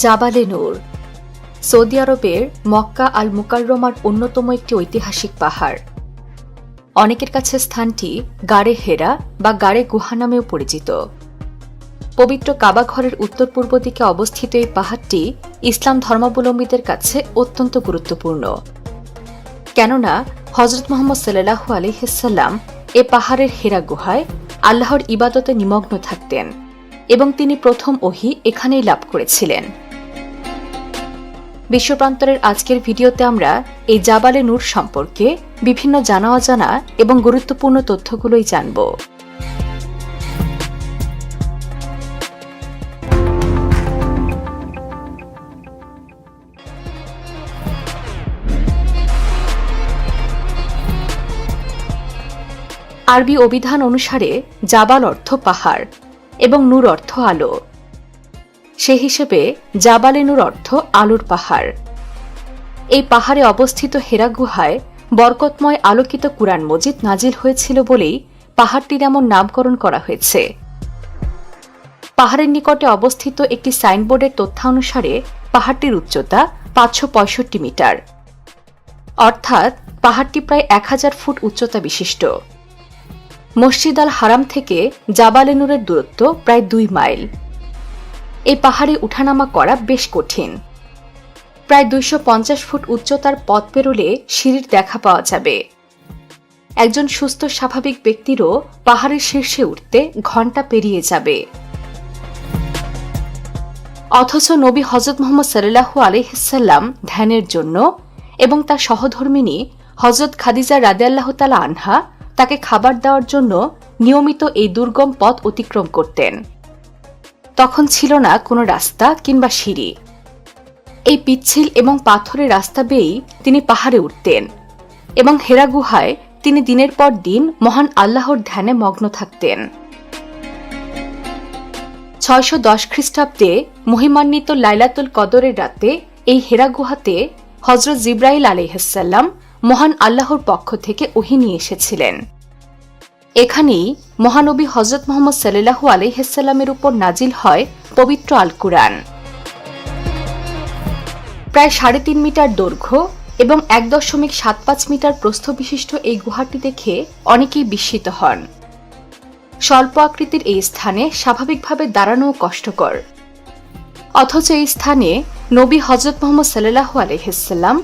জাবালে নূর সৌদি আরবের মক্কা আল মুকাররমার অন্যতম একটি ঐতিহাসিক পাহাড়। অনেকের কাছে স্থানটি গাড়ে হেরা বা গাড়ে গুহা নামেও পরিচিত। পবিত্র কাবা ঘরের উত্তর পূর্ব দিকে অবস্থিত এই পাহাড়টি ইসলাম ধর্মাবলম্বীদের কাছে অত্যন্ত গুরুত্বপূর্ণ, কেননা হযরত মুহাম্মদ সাল্লাল্লাহু আলাইহি ওয়াসাল্লাম এ পাহাড়ের হেরা গুহায় আল্লাহর ইবাদতে নিমগ্ন থাকতেন এবং তিনি প্রথম ওহী এখানেই লাভ করেছিলেন। বিশ্বপ্রান্তরের আজকের ভিডিওতে আমরা এই জাবালে নূর সম্পর্কে বিভিন্ন জানা অজানা এবং গুরুত্বপূর্ণ তথ্যগুলোই জানব। আরবি অভিধান অনুসারে জাবাল অর্থ পাহাড় এবং নূর অর্থ আলো। সে হিসেবে জাবালে নূর অর্থ আলোর পাহাড়। এই পাহাড়ে অবস্থিত হেরা গুহায় বরকতময় আলোকিত কুরআন মজিদ নাজিল হয়েছিল বলেই পাহাড়টির এমন নামকরণ করা হয়েছে। পাহাড়ের নিকটে অবস্থিত একটি সাইনবোর্ডের তথ্যানুসারে পাহাড়টির উচ্চতা 565 মিটার, অর্থাৎ পাহাড়টি প্রায় 1000 ফুট উচ্চতা বিশিষ্ট। মসজিদ আল হারাম থেকে জাবালে নূরের দূরত্ব প্রায় 2 মাইল। এই পাহাড়ে উঠানামা করা বেশ কঠিন। প্রায় 250 ফুট উচ্চতার পথ পেরোলে সিঁড়ির দেখা পাওয়া যাবে। একজন সুস্থ স্বাভাবিক ব্যক্তিরও পাহাড়ের শীর্ষে উঠতে ঘণ্টা পেরিয়ে যাবে। অথচ নবী হযরত মুহাম্মদ সাল্লাল্লাহু আলাইহি ওয়াসাল্লাম ধ্যানের জন্য এবং তার সহধর্মিণী হযরত খাদিজা রাদিয়াল্লাহু তাআলা আনহা তাকে খাবার দেওয়ার জন্য নিয়মিত এই দুর্গম পথ অতিক্রম করতেন। তখন ছিল না কোনো রাস্তা কিংবা সিঁড়ি। এই পিচ্ছিল এবং পাথরের রাস্তা বেয়েই তিনি পাহাড়ে উঠতেন এবং হেরা গুহায় তিনি দিনের পর দিন মহান আল্লাহর ধ্যানে মগ্ন থাকতেন। 610 খ্রিস্টাব্দে মহিমান্বিত লাইলাতুল কদরের রাতে এই হেরা গুহাতে হযরত জিবরাইল আলাইহিস সালাম মহান আল্লাহর পক্ষ থেকে ওহী নিয়ে এসেছিলেন। এখানেই মহানবী হযরত মুহাম্মদ সাল্লাল্লাহু আলাইহি ওয়াসাল্লামের উপর নাজিল হয় পবিত্র আল কুরআন। প্রায় 3.5 মিটার দৈর্ঘ্য এবং 1.75 মিটার প্রস্থ বিশিষ্ট এই গুহাটি দেখে অনেকেই বিস্মিত হন। স্বল্প আকৃতির এই স্থানে স্বাভাবিকভাবে দাঁড়ানো কষ্টকর, অথচ এই স্থানে নবী হযরত মুহাম্মদ সাল্লাল্লাহু আলাইহি ওয়াসাল্লাম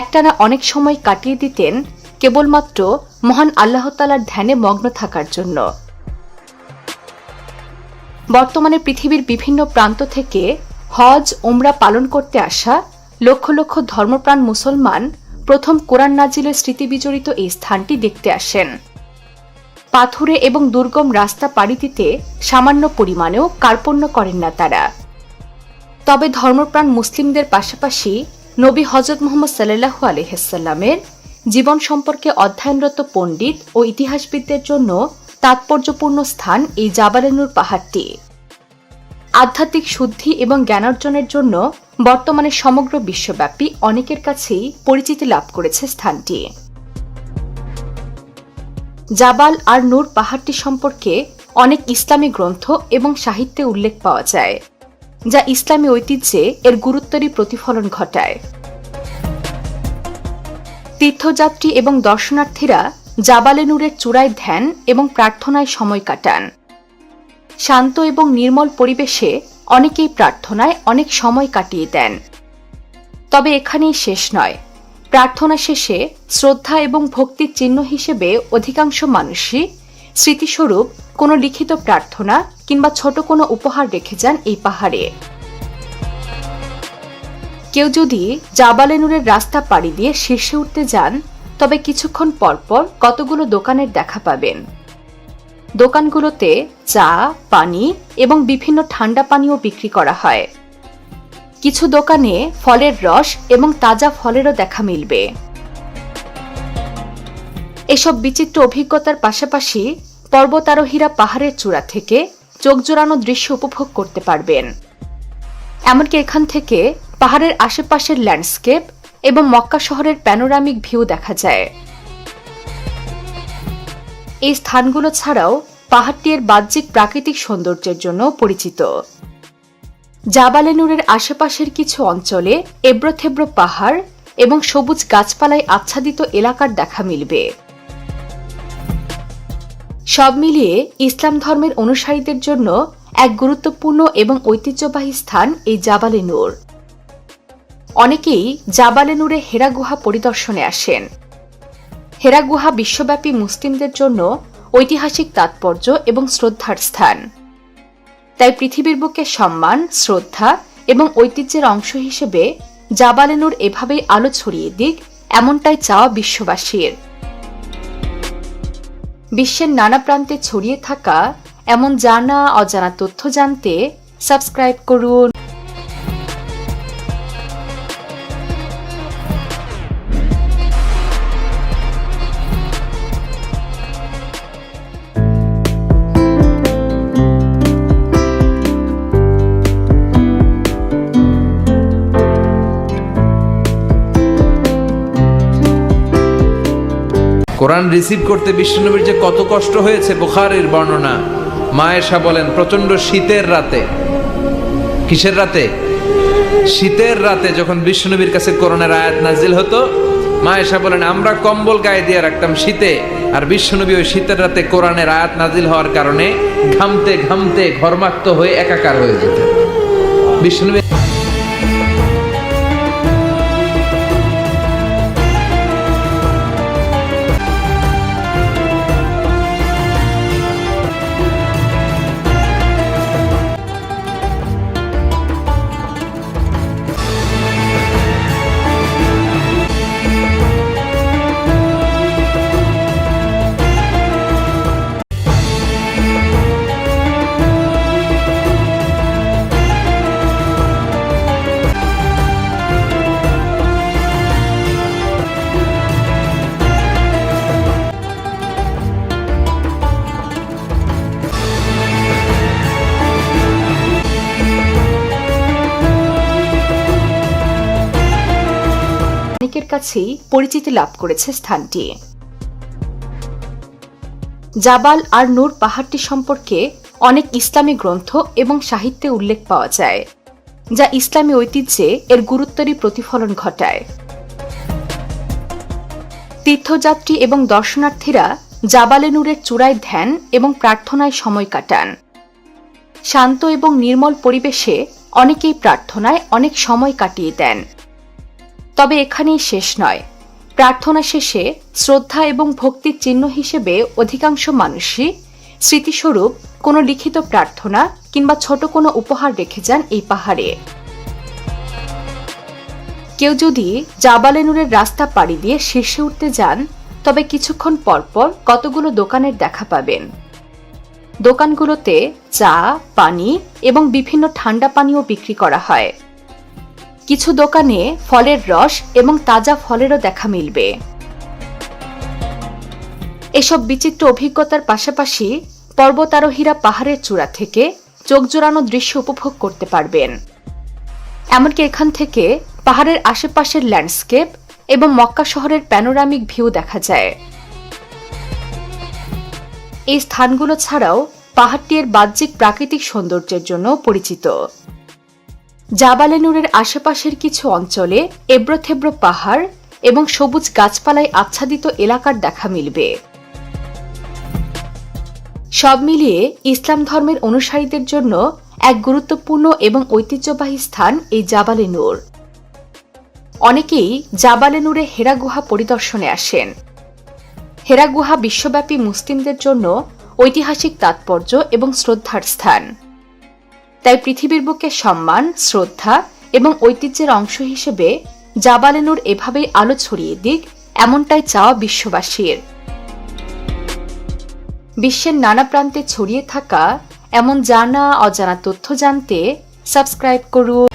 একটানা অনেক সময় কাটিয়ে দিতেন কেবলমাত্র মহান আল্লাহ তাআলার ধ্যানে মগ্ন থাকার জন্য। বর্তমানে পৃথিবীর বিভিন্ন প্রান্ত থেকে হজ উমরা পালন করতে আসা লক্ষ লক্ষ ধর্মপ্রাণ মুসলমান প্রথম কোরআন নাজিলের স্মৃতিবিজড়িত এই স্থানটি দেখতে আসেন। পাথুরে এবং দুর্গম রাস্তা পাড়ি দিতে সামান্য পরিমাণেও কার্পণ্য করেন না তারা। তবে ধর্মপ্রাণ মুসলিমদের পাশাপাশি নবী হযরত মুহাম্মদ সাল্লাল্লাহু আলাইহি ওয়াসাল্লামের জীবন সম্পর্কে অধ্যয়নরত পণ্ডিত ও ইতিহাসবিদদের জন্য তাৎপর্যপূর্ণ স্থান এই জাবালে নূর পাহাড়টি। আধ্যাত্মিক শুদ্ধি এবং জ্ঞানার্জনের জন্য বর্তমানে সমগ্র বিশ্বব্যাপী অনেকের কাছেই পরিচিতি লাভ করেছে স্থানটি। জাবাল আর নূর পাহাড়টি সম্পর্কে অনেক ইসলামী গ্রন্থ এবং সাহিত্যে উল্লেখ পাওয়া যায়, যা ইসলামী ঐতিহ্যে এর গুরুত্বেরই প্রতিফলন ঘটায়। তীর্থযাত্রী এবং দর্শনার্থীরা জাবালে নূরের চূড়ায় ধ্যান এবং প্রার্থনায় সময় কাটান। শান্ত এবং নির্মল পরিবেশে অনেকেই প্রার্থনায় অনেক সময় কাটিয়ে দেন। তবে এখানেই শেষ নয়। প্রার্থনা শেষে শ্রদ্ধা এবং ভক্তির চিহ্ন হিসেবে অধিকাংশ মানুষই স্মৃতিস্বরূপ কোনো লিখিত প্রার্থনা কিংবা ছোট কোনো উপহার রেখে যান এই পাহাড়ে। কেউ যদি জাবালে নূরের রাস্তা পাড়ি দিয়ে শীর্ষে উঠতে যান, তবে কিছুক্ষণ পরপর কতগুলো দোকানের দেখা পাবেন। দোকানগুলোতে চা, পানি এবং বিভিন্ন ঠান্ডা পানীয় বিক্রি করা হয়। কিছু দোকানে ফলের রস এবং তাজা ফলেরও দেখা মিলবে। এসব বিচিত্র অভিজ্ঞতার পাশাপাশি পর্বতারোহীরা পাহাড়ের চূড়া থেকে চোখ জোড়ানো দৃশ্য উপভোগ করতে পারবেন। এমনকি এখান থেকে পাহাড়ের আশেপাশের ল্যান্ডস্কেপ এবং মক্কা শহরের প্যানোরামিক ভিউ দেখা যায়। এই স্থানগুলো ছাড়াও পাহাড়টি এর বাহ্যিক প্রাকৃতিক সৌন্দর্যের জন্য পরিচিত। জাবালে নূরের আশেপাশের কিছু অঞ্চলে এবড়োথেবড়ো পাহাড় এবং সবুজ গাছপালায় আচ্ছাদিত এলাকার দেখা মিলবে। সব মিলিয়ে ইসলাম ধর্মের অনুসারীদের জন্য এক গুরুত্বপূর্ণ এবং ঐতিহ্যবাহী স্থান এই জাবালে নূর। অনেকেই জাবালে নূরে হেরা গুহা পরিদর্শনে আসেন। হেরা গুহা বিশ্বব্যাপী মুসলিমদের জন্য ঐতিহাসিক তাৎপর্য এবং শ্রদ্ধার স্থান। তাই পৃথিবীর বুকে সম্মান, শ্রদ্ধা এবং ঐতিহ্যের অংশ হিসেবে জাবালে নূর এভাবেই আলো ছড়িয়ে দিক, এমনটাই চাওয়া বিশ্ববাসীর। বিশ্বের নানা প্রান্তে ছড়িয়ে থাকা এমন জানা অজানা তথ্য জানতে সাবস্ক্রাইব করুন। কোরআন রিসিভ করতে বিশ্বনবীর যে কত কষ্ট হয়েছে বুখারীর বর্ণনা। মা আয়েশা বলেন প্রচন্ড শীতের রাতে, কিসের রাতে? শীতের রাতে যখন বিশ্বনবীর কাছে কোরআনের আয়াত নাজিল হতো, মা আয়েশা বলেন আমরা কম্বল গায়ে দিয়ে রাখতাম শীতে, আর বিশ্বনবী ওই শীতের রাতে কোরআনের আয়াত নাজিল হওয়ার কারণে ঘামতে ঘামতে ঘর্মাক্ত হয়ে একাকার হয়ে যেতেন। বিশ্বনবী অনেকের কাছেই পরিচিতি লাভ করেছে স্থানটি। জাবাল আর নূর পাহাড়টি সম্পর্কে অনেক ইসলামী গ্রন্থ এবং সাহিত্যে উল্লেখ পাওয়া যায়, যা ইসলামী ঐতিহ্যে এর গুরুত্বেরই প্রতিফলন ঘটায়। তীর্থযাত্রী এবং দর্শনার্থীরা জাবালে নূরের চূড়ায় ধ্যান এবং প্রার্থনায় সময় কাটান। শান্ত এবং নির্মল পরিবেশে অনেকেই প্রার্থনায় অনেক সময় কাটিয়ে দেন। তবে এখানেই শেষ নয়। প্রার্থনা শেষে শ্রদ্ধা এবং ভক্তির চিহ্ন হিসেবে অধিকাংশ মানুষই স্মৃতিস্বরূপ কোনো লিখিত প্রার্থনা কিংবা ছোট কোনো উপহার রেখে যান এই পাহাড়ে। কেউ যদি জাবালে নূরের রাস্তা পাড়ি দিয়ে শীর্ষে উঠতে যান, তবে কিছুক্ষণ পরপর কতগুলো দোকানের দেখা পাবেন। দোকানগুলোতে চা, পানি এবং বিভিন্ন ঠান্ডা পানীয় বিক্রি করা হয়। কিছু দোকানে ফলের রস এবং তাজা ফলেরও দেখা মিলবে। এসব বিচিত্র অভিজ্ঞতার পাশাপাশি পর্বতারোহীরা পাহাড়ের চূড়া থেকে চোখ জোড়ানো দৃশ্য উপভোগ করতে পারবেন। এমনকি এখান থেকে পাহাড়ের আশেপাশের ল্যান্ডস্কেপ এবং মক্কা শহরের প্যানোরামিক ভিউ দেখা যায়। এই স্থানগুলো ছাড়াও পাহাড়টি এর বাহ্যিক প্রাকৃতিক সৌন্দর্যের জন্য পরিচিত। জাবালে নূরের আশেপাশের কিছু অঞ্চলে এবড়োথেবড়ো পাহাড় এবং সবুজ গাছপালায় আচ্ছাদিত এলাকার দেখা মিলবে। সব মিলিয়ে ইসলাম ধর্মের অনুসারীদের জন্য এক গুরুত্বপূর্ণ এবং ঐতিহ্যবাহী স্থান এই জাবালে নূর। অনেকেই জাবালে নূরে হেরা গুহা পরিদর্শনে আসেন। হেরা গুহা বিশ্বব্যাপী মুসলিমদের জন্য ঐতিহাসিক তাৎপর্য এবং শ্রদ্ধার স্থান। তাই পৃথিবীর বুকে সম্মান, শ্রদ্ধা এবং ঐতিহ্যের অংশ হিসেবে জাবালে নূর এভাবেই আলো ছড়িয়ে দিক, এমনটাই চাওয়া বিশ্ববাসীর। বিশ্বের নানা প্রান্তে ছড়িয়ে থাকা এমন জানা অজানা তথ্য জানতে সাবস্ক্রাইব করুন।